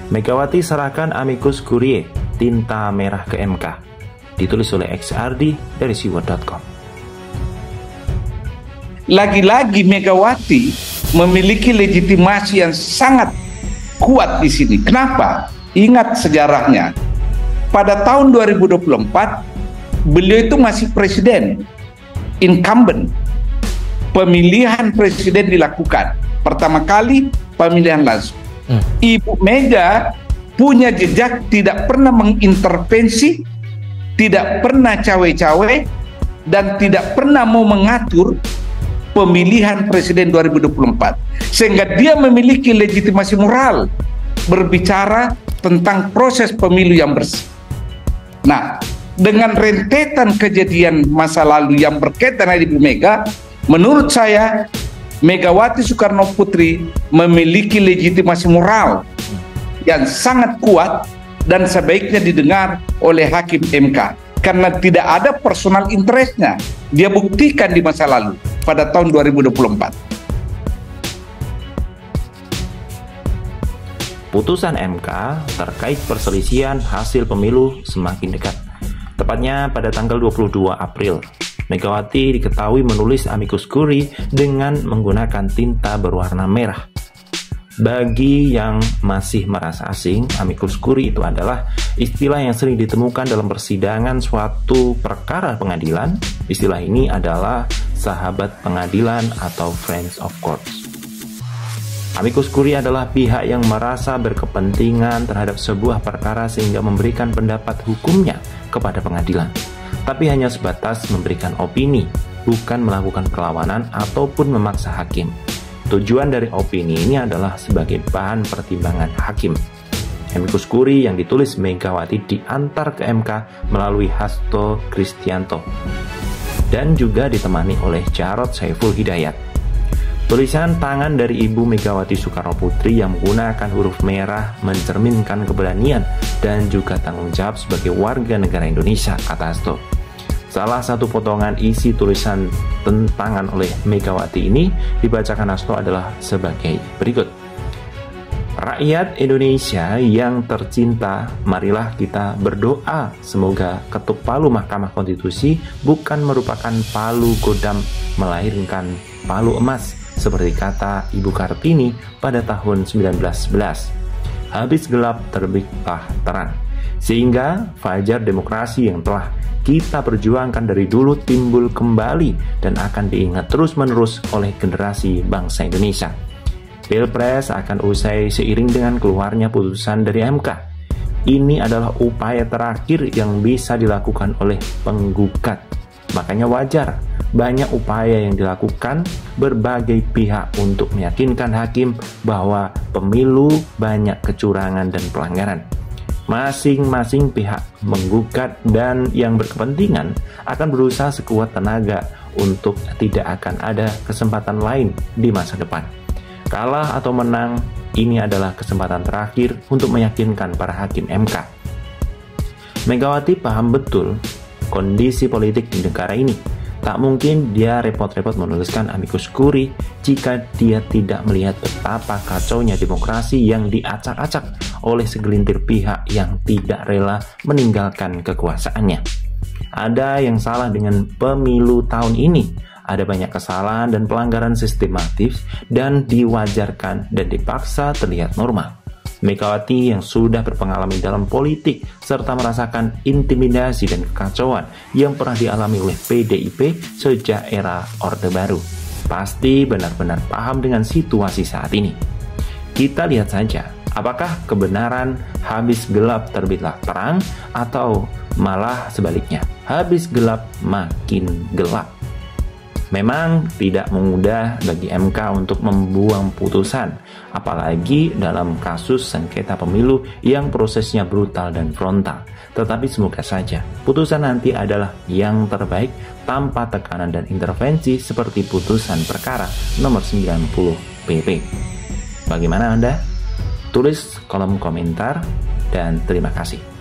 Megawati serahkan amicus curiae, tinta merah ke MK. Ditulis oleh XRD dari siwot.com. Lagi-lagi Megawati memiliki legitimasi yang sangat kuat di sini. Kenapa? Ingat sejarahnya. Pada tahun 2024, beliau itu masih presiden, incumbent. Pemilihan presiden dilakukan. Pertama kali pemilihan langsung. Ibu Mega punya jejak tidak pernah mengintervensi, tidak pernah cawe-cawe, dan tidak pernah mau mengatur pemilihan presiden 2024. Sehingga dia memiliki legitimasi moral berbicara tentang proses pemilu yang bersih. Nah, dengan rentetan kejadian masa lalu yang berkaitan dengan Ibu Mega, menurut saya Megawati Soekarno Putri memiliki legitimasi moral yang sangat kuat dan sebaiknya didengar oleh hakim MK karena tidak ada personal interestnya. Dia buktikan di masa lalu pada tahun 2024. Putusan MK terkait perselisihan hasil pemilu semakin dekat. Tepatnya pada tanggal 22 April, Megawati diketahui menulis amicus curiae dengan menggunakan tinta berwarna merah. Bagi yang masih merasa asing, amicus curiae itu adalah istilah yang sering ditemukan dalam persidangan suatu perkara pengadilan. Istilah ini adalah sahabat pengadilan atau friends of court. Amicus curiae adalah pihak yang merasa berkepentingan terhadap sebuah perkara sehingga memberikan pendapat hukumnya kepada pengadilan, tapi hanya sebatas memberikan opini, bukan melakukan perlawanan ataupun memaksa hakim. Tujuan dari opini ini adalah sebagai bahan pertimbangan hakim. Amicus curiae yang ditulis Megawati diantar ke MK melalui Hasto Kristianto dan juga ditemani oleh Jarod Saiful Hidayat. Tulisan tangan dari Ibu Megawati Soekarno Putri yang menggunakan huruf merah mencerminkan keberanian dan juga tanggung jawab sebagai warga negara Indonesia, kata Hasto. Salah satu potongan isi tulisan tangan oleh Megawati ini dibacakan Hasto adalah sebagai berikut. Rakyat Indonesia yang tercinta, marilah kita berdoa semoga ketuk palu Mahkamah Konstitusi bukan merupakan palu godam melahirkan palu emas, seperti kata Ibu Kartini pada tahun 1911. Habis gelap terbitlah terang. Sehingga fajar demokrasi yang telah kita perjuangkan dari dulu timbul kembali dan akan diingat terus-menerus oleh generasi bangsa Indonesia. Pilpres akan usai seiring dengan keluarnya putusan dari MK. Ini adalah upaya terakhir yang bisa dilakukan oleh penggugat. Makanya wajar banyak upaya yang dilakukan berbagai pihak untuk meyakinkan hakim bahwa pemilu banyak kecurangan dan pelanggaran. Masing-masing pihak menggugat dan yang berkepentingan akan berusaha sekuat tenaga untuk tidak akan ada kesempatan lain di masa depan. Kalah atau menang, ini adalah kesempatan terakhir untuk meyakinkan para hakim MK. Megawati paham betul kondisi politik di negara ini. Tak mungkin dia repot-repot menuliskan amicus curiae jika dia tidak melihat betapa kacaunya demokrasi yang diacak-acak oleh segelintir pihak yang tidak rela meninggalkan kekuasaannya. Ada yang salah dengan pemilu tahun ini. Ada banyak kesalahan dan pelanggaran sistematis dan diwajarkan dan dipaksa terlihat normal. Megawati yang sudah berpengalaman dalam politik serta merasakan intimidasi dan kekacauan yang pernah dialami oleh PDIP sejak era Orde Baru, pasti benar-benar paham dengan situasi saat ini. Kita lihat saja, apakah kebenaran habis gelap terbitlah terang atau malah sebaliknya, habis gelap makin gelap. Memang tidak mudah bagi MK untuk membuang putusan, apalagi dalam kasus sengketa pemilu yang prosesnya brutal dan frontal. Tetapi semoga saja putusan nanti adalah yang terbaik tanpa tekanan dan intervensi seperti putusan perkara nomor 90 PP. Bagaimana Anda? Tulis kolom komentar dan terima kasih.